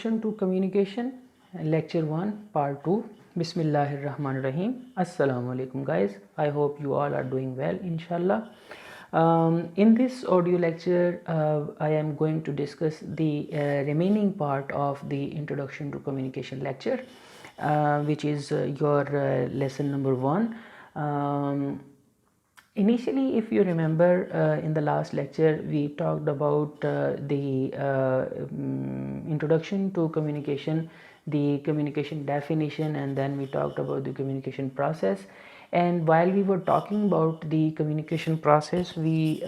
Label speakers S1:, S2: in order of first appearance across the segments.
S1: Introduction to Communication, Lecture 1, Part 2. Bismillahir Rahmanir Rahim. Assalamu alaikum, guys. I hope you all are doing well, inshallah. In this audio lecture, I am going to discuss the remaining part of the Introduction to Communication lecture, which is your lesson number 1. Initially, if you remember, in the last lecture we talked about the introduction to communication, the communication definition, and then we talked about the communication process. And while we were talking about the communication process, we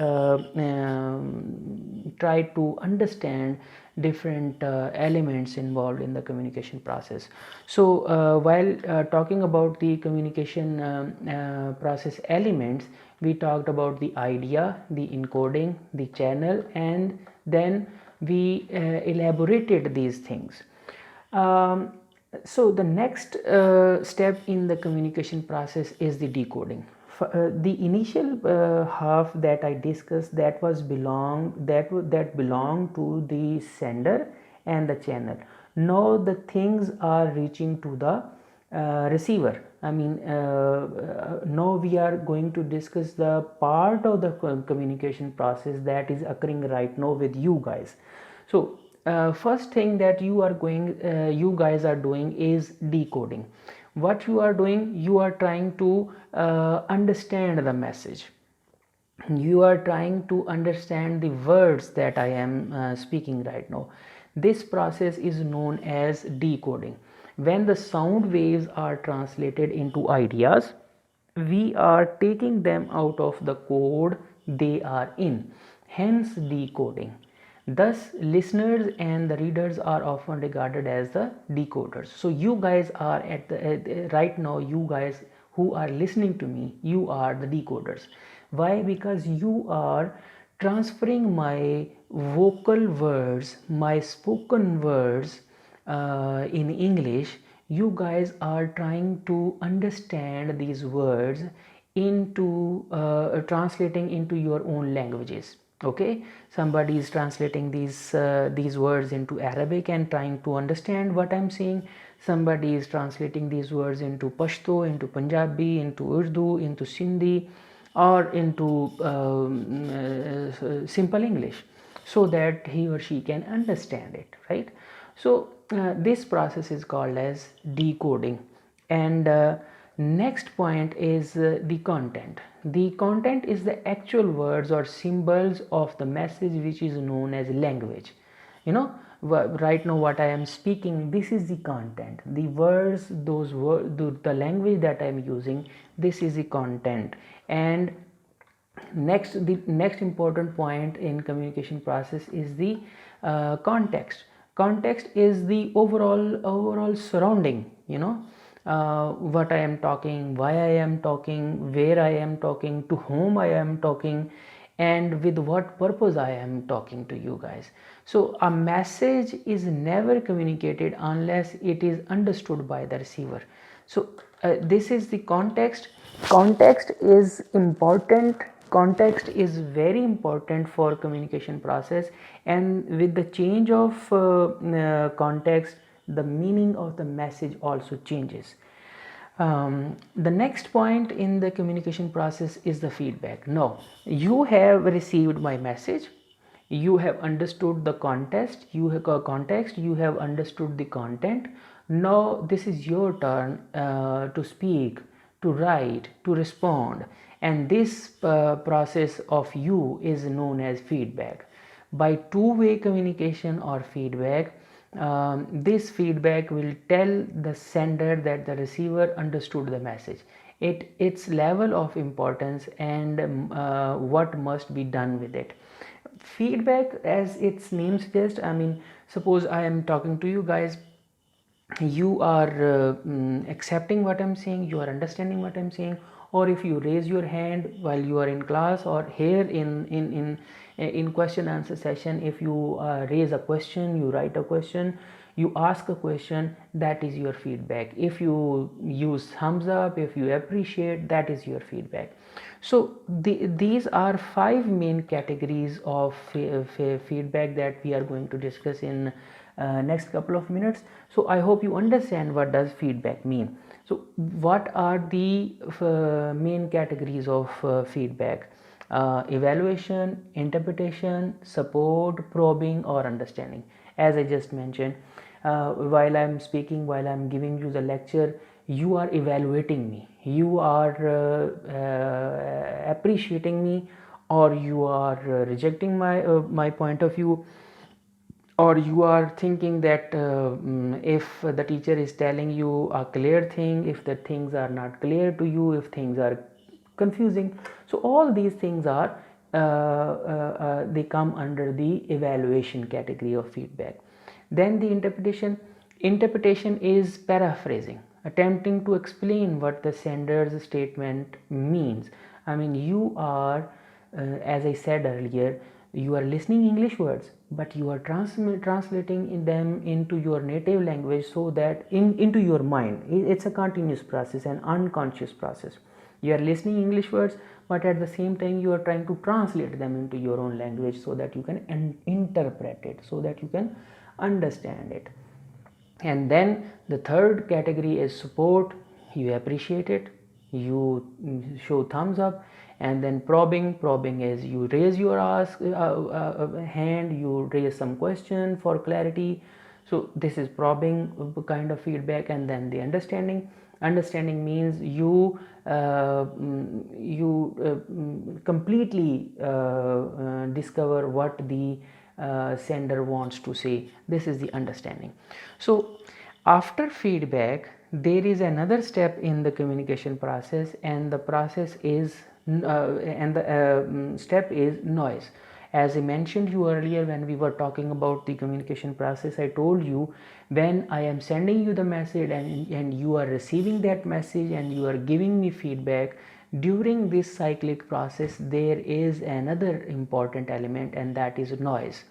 S1: tried to understand different elements involved in the communication process. So while talking about the communication process elements, we talked about the idea, the encoding, the channel, and then we elaborated these things. So the next step in the communication process is the decoding. The initial half that I discussed, that belonged to the sender and the channel. Now the things are reaching to the receiver. Now we are going to discuss the part of the communication process that is occurring right now with you guys. So first thing that you guys are doing is decoding. What you are doing, you are trying to understand the message. You are trying to understand the words that I am speaking right now. This process is known as decoding. When the sound waves are translated into ideas, we are taking them out of the code they are in, hence decoding. Thus, listeners and the readers are often regarded as the decoders. So you guys are right now, you guys who are listening to me, you are the decoders. Why? Because you are transferring my vocal words, my spoken words in English. You guys are trying to understand these words into translating into your own languages. Okay, somebody is translating these words into Arabic and trying to understand what I'm saying. Somebody is translating these words into Pashto, into Punjabi, into Urdu, into Sindhi, or into simple English, so that he or she can understand it, right? So this process is called as decoding. And next point is the content. The content is the actual words or symbols of the message, which is known as language. Right now what I am speaking, this is the content. The words, those words, the language that I am using, this is the content. And the next important point in communication process is the context. Context is the overall surrounding, what I am talking, why I am talking, where I am talking, to whom I am talking, and with what purpose I am talking to you guys. So a message is never communicated unless it is understood by the receiver. So this is the context. Context is important. Context is very important for communication process, and with the change of context, the meaning of the message also changes. The next point in the communication process is the feedback. Now you have received my message, you have understood the context, you have understood the content. Now this is your turn to speak, to write, to respond, and this process of you is known as feedback. By two-way communication or feedback, this feedback will tell the sender that the receiver understood the message, its level of importance, and what must be done with it. Feedback, as its name suggests, suppose I am talking to you guys, you are accepting what I'm saying, you are understanding what I'm saying, or if you raise your hand while you are in class, or here in question answer session, if you raise a question, you write a question, you ask a question, that is your feedback. If you use thumbs up, if you appreciate, that is your feedback. So these are 5 main categories of feedback that we are going to discuss in next couple of minutes. So I hope you understand what does feedback mean. So what are the main categories of feedback? Evaluation, interpretation, support, probing, or understanding. As I just mentioned, while I'm speaking, while I'm giving you the lecture, you are evaluating me, you are appreciating me, or you are rejecting my point of view, or you are thinking that if the teacher is telling you a clear thing, if the things are not clear to you, if things are confusing. So all these things are they come under the evaluation category of feedback. Then the interpretation is paraphrasing, attempting to explain what the sender's statement means. I mean, you are as I said earlier, you are listening English words, but you are translating them into your native language, so that into your mind. It's a continuous process, an unconscious process. You are listening English words, but at the same time you are trying to translate them into your own language, so that you can interpret it, so that you can understand it. And then the third category is support. You appreciate it, you show thumbs up. And then probing is you raise your hand, you raise some question for clarity. So this is probing kind of feedback. And then the understanding means you completely discover what the sender wants to say. This is the understanding. So after feedback, there is another step in the communication process, and the process is step is noise. As I mentioned you earlier, when we were talking about the communication process, I told you, when I am sending you the message and you are receiving that message and you are giving me feedback, during this cyclic process there is another important element, and that is noise.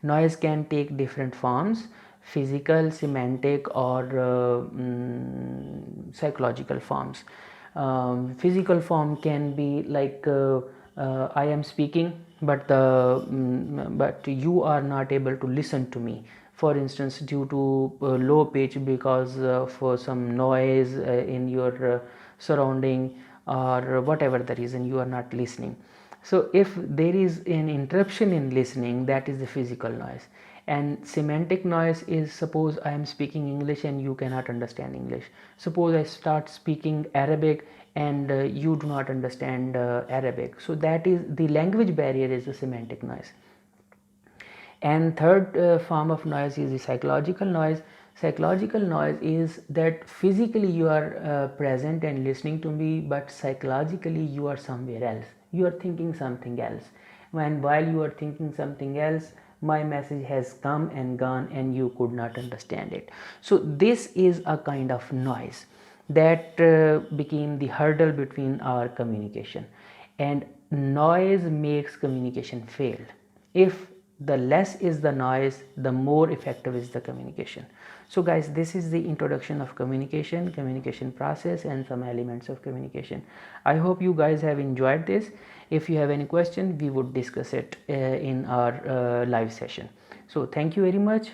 S1: Noise can take different forms: physical, semantic, or psychological forms. Physical form can be like I am speaking, but you are not able to listen to me, for instance, due to low pitch, because for some noise in your surrounding, or whatever the reason, you are not listening. So if there is an interruption in listening, that is the physical noise. And semantic noise is, suppose I am speaking English and you cannot understand English. Suppose I start speaking Arabic and you do not understand Arabic. So that is the language barrier, is the semantic noise. And third form of noise is the psychological noise. Psychological noise is that physically you are present and listening to me, but psychologically you are somewhere else. You are thinking something else. And while you are thinking something else, my message has come and gone and you could not understand it. So this is a kind of noise that became the hurdle between our communication. And noise makes communication fail. If the less is the noise, the more effective is the communication. So guys, this is the introduction of communication process, and some elements of communication. I hope you guys have enjoyed this. If you have any question, we would discuss it in our live session. So thank you very much.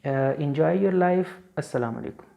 S1: Enjoy your life. Assalamu alaikum.